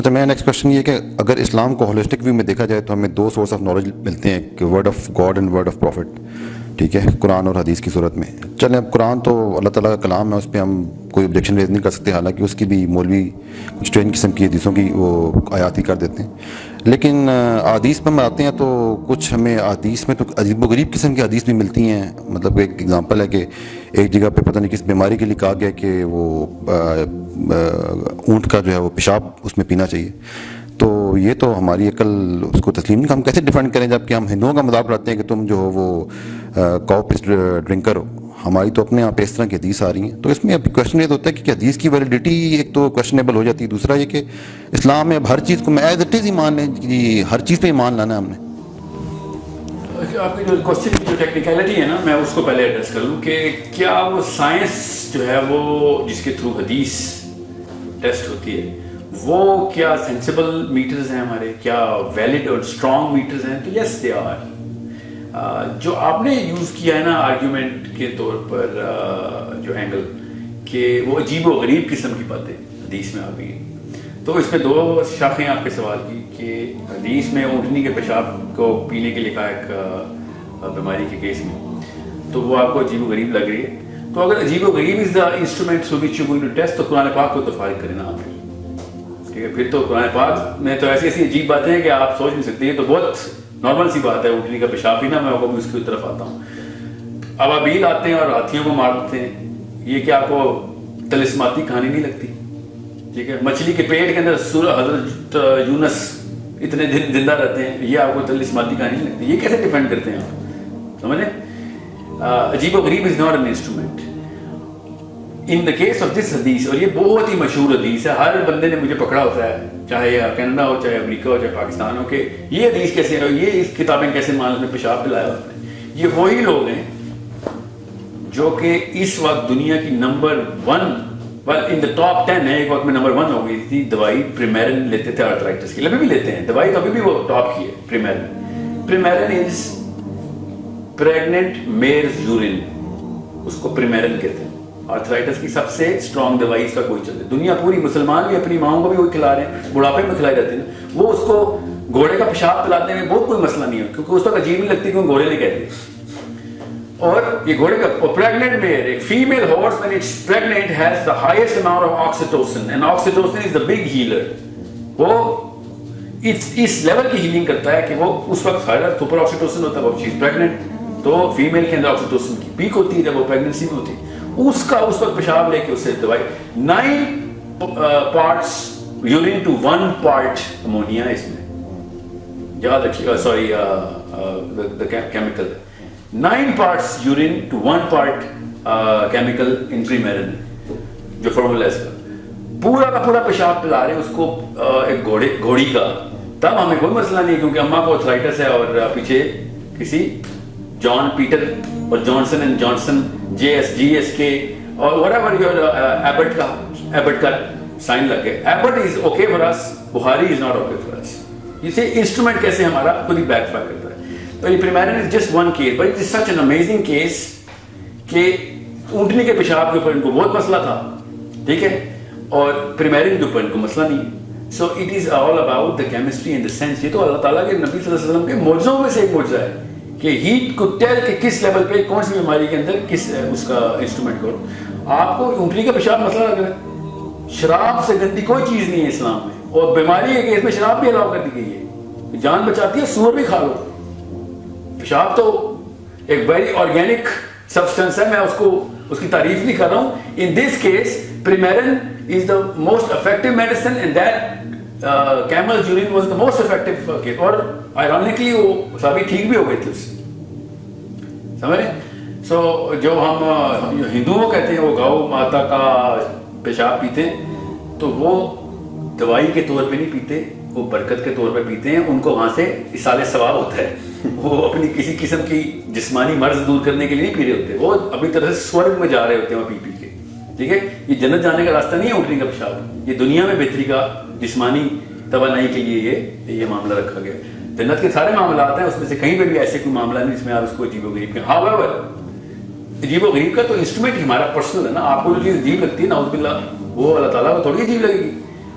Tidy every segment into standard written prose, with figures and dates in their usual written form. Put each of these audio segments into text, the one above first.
اچھا میرا next question یہ ہے کہ اگر اسلام کو ہولسٹک ویو میں دیکھا جائے تو ہمیں دو سورس آف نالج ملتے ہیں کہ word of God and word of prophet, ٹھیک ہے، قرآن اور حدیث کی صورت میں. چلیں اب قرآن تو اللہ تعالیٰ کا کلام ہے، اس پہ ہم کوئی آبجیکشن ریز نہیں کر سکتے، حالانکہ اس کی بھی مولوی کچھ ٹرین قسم کی حدیثوں کی وہ آیاتی کر دیتے ہیں. لیکن احادیث پہ ہم آتے ہیں تو کچھ ہمیں احادیث میں تو عجیب و غریب قسم کی حدیث بھی ملتی ہیں. مطلب ایک ایگزامپل ہے کہ ایک جگہ پہ پتہ نہیں کس بیماری کے لیے کہا گیا کہ وہ اونٹ کا جو ہے وہ پیشاب اس میں پینا چاہیے. تو یہ تو ہماری عقل اس کو تسلیم نہیں. ہم کیسے ڈیفینڈ کریں جب کہ ہم ہندوؤں کا مذاق اڑاتے ہیں کہ تم جو ہو وہ کاؤ پیس ڈرنکر ہو. ہماری تو اپنے آپ اس طرح کی حدیث آ رہی ہیں. تو اس میں اب کویشچن یہ ہوتا ہے کہ حدیث کی ویلیڈیٹی ایک تو کویشچنیبل ہو جاتی ہے، دوسرا یہ کہ اسلام میں اب ہر چیز کو میں ایز اٹ از ہی مان لیں کہ ہر چیز پہ ایمان لانا ہے ہم نے. آپ کی جو کوشچن کی جو ٹیکنیکلٹی ہے نا، میں اس کو پہلے ایڈریس کر لوں کہ کیا وہ سائنس جو ہے وہ جس کے تھرو حدیث ٹیسٹ ہوتی ہے وہ کیا سینسیبل میٹرز ہیں ہمارے، کیا ویلڈ اور اسٹرانگ میٹرز ہیں؟ تو یس دے آر. جو آپ نے یوز کیا ہے نا آرگیومنٹ کے طور پر جو اینگل کہ وہ عجیب و غریب قسم کی باتیں حدیث میں آ گئی ہیں، تو اس میں دو شاخیں آپ کے سوال کی کہ حدیث میں اونٹنی کے پیشاب کو پینے کے لیے کہا ایک بیماری کے کیس میں، تو وہ آپ کو عجیب و غریب لگ رہی ہے. تو اگر عجیب و غریب is the instrument through which you going to test, تو قرآن پاک کو تو فارغ کریں نا آپ. ٹھیک ہے، پھر تو قرآن پاک میں تو ایسی ایسی عجیب باتیں ہیں کہ آپ سوچ نہیں سکتے. یہ تو بہت نارمل سی بات ہے اونٹنی کا پیشاب پینا. میں آپ کو اس کی طرف آتا ہوں. ابابیل آتے ہیں اور ہاتھیوں کو مار دیتے ہیں، یہ کیا آپ کو طلسماتی کہانی نہیں لگتی؟ ٹھیک ہے، مچھلی کے پیٹ کے اندر سورہ حضرت یونس اتنے دن زندہ رہتے ہیں، یہ آپ کو طلسماتی کہانی نہیں لگتی؟ یہ کیسے ڈیفینڈ کرتے ہیں آپ؟ سمجھیں، عجیب و غریب is not an instrument in the case of this حدیث. اور یہ بہت ہی مشہور حدیث ہے، ہر بندے نے مجھے پکڑا ہوتا ہے، چاہے کینیڈا ہو، چاہے امریکہ ہو، چاہے پاکستان ہو، کہ یہ حدیث کیسے ہے، یہ کتابیں کیسے مان میں پیشاب پلایا ہوتا ہے. یہ وہی لوگ ہیں جو کہ اس وقت دنیا کی نمبر 1 ان دا ٹاپ 10 ہے. ایک وقت میں نمبر 1 ہو گئی تھی. دوائی پریمیرن لیتے تھے آرتھرائٹس کی، ابھی بھی لیتے ہیں دوائی، تو ابھی بھی وہ ٹاپ کی ہے پریمیرن. پریمیرن از پریگننٹ میئرز یورین، اس کو پریمیرن کہتے ہیں. آرتھرائٹس کی سب سے اسٹرانگ دوائی اس کا کوئی چل رہی ہے. دنیا پوری، مسلمان بھی اپنی ماؤں کو بھی وہی کھلا رہے ہیں، بڑھاپے میں کھلائے جاتے ہیں. وہ اس کو گھوڑے کا پیشاب پلاتے ہیں، بہت کوئی مسئلہ نہیں ہے، کیونکہ اس وقت عجیب نہیں لگتی کہ گھوڑے نے کہہ دیا. اور یہ گھوڑے کا پریگننٹ میئر، ایک female horse when it's pregnant has the highest amount of oxytocin and oxytocin is the big healer. وہ اس لیول کی ہیلنگ کرتا ہے کہ وہ اس وقت ہائر سپر آکسیٹوسن ہوتا ہے، وہ چیز پریگننٹ، تو فیمیل کے اندر آکسیٹوسن کی پیک ہوتی ہے جب وہ پریگننسی میں ہوتی ہے. اس کا اس وقت پیشاب لے کے اسے دوائی 9 parts urine to 1 part ammonia اس میں یاد رکھیے. Sorry chemical 9 parts urine to 1 part chemical in Premarin جو فارمولا اس کا پورا کا پورا پیشاب پلا رہے ہیں اس کو ایک گھوڑی کا. تب ہمیں کوئی مسئلہ نہیں کیونکہ اماں کو آرتھرائٹس ہے اور پیچھے کسی جان پیٹر اور جانسن اینڈ جانسن GSK اور whatever your ایبٹ کا سائن لگ گئے. Abbott is okay for us, Bukhari is not okay for us. اسے انسٹرومنٹ کیسے ہمارا خود ہی بیک فائر کرتا ہے. تو یہ پریمیرن is just one case but it is such an amazing case کہ اونٹنی کے پیشاب کے اوپر ان کو بہت مسئلہ تھا، ٹھیک ہے، اور پریمیرن کے اوپر ان کو مسئلہ نہیں ہے. So it is all about the chemistry and the sense. یہ تو اللہ تعالیٰ کے نبی صلی اللہ علیہ وسلم کے معجزوں میں سے ایک معجزہ ہے کہ ہیٹ کو ٹیل کہ کس لیول پہ کون سی بیماری کے اندر کس اس کا انسٹرومنٹ کرو. آپ کو اونٹنی کا پیشاب مسئلہ لگ رہا ہے، شراب سے گندی کوئی چیز نہیں ہے اسلام میں، اور بیماری ہے کہ اس میں شراب بھی الاؤ کر دی گئی ہے، جان بچاتی ہے، سور بھی کھا لو. پیشاب تو ایک ویری آرگینک سبسٹنس ہے، میں اس کی تعریف نہیں کر رہا ہوں. ان دس کیس پریمیرن is the most effective medicine and that camel urine was the most effective case. اور آئرونکلی وہ سبھی ٹھیک بھی ہو گئے تھے اس سے، سمجھ رہے. سو جو ہم ہندوؤں کہتے ہیں وہ گاؤ ماتا کا پیشاب پیتے ہیں، تو وہ دوائی کے طور پہ نہیں پیتے، وہ برکت کے طور پہ پیتے ہیں. ان کو وہاں سے اصال ثواب ہوتا ہے، وہ اپنی کسی قسم کی جسمانی مرض دور کرنے کے لیے نہیں پی رہے ہوتے، وہ اپنی طرح سے سورگ میں جا رہے ہوتے ہیں وہ پی پی کے. ٹھیک ہے، یہ جنت جانے کا راستہ نہیں ہے اونٹنی کا پیشاب، یہ دنیا میں بہتری کا جسمانی توانائی کے لیے یہ معاملہ رکھا گیا. جنت کے سارے معاملات ہیں، اس میں سے کہیں پہ بھی ایسے کوئی معاملہ نہیں جس میں آپ اس کو عجیب و غریب کہیں. ہاؤیور عجیب و غریب کا تو انسٹرومنٹ ہمارا پرسنل ہے نا. آپ کو جو چیز عجیب لگتی ہے نعوذ باللہ، وہ اللہ تعالیٰ کو تھوڑی عجیب لگے گی.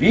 We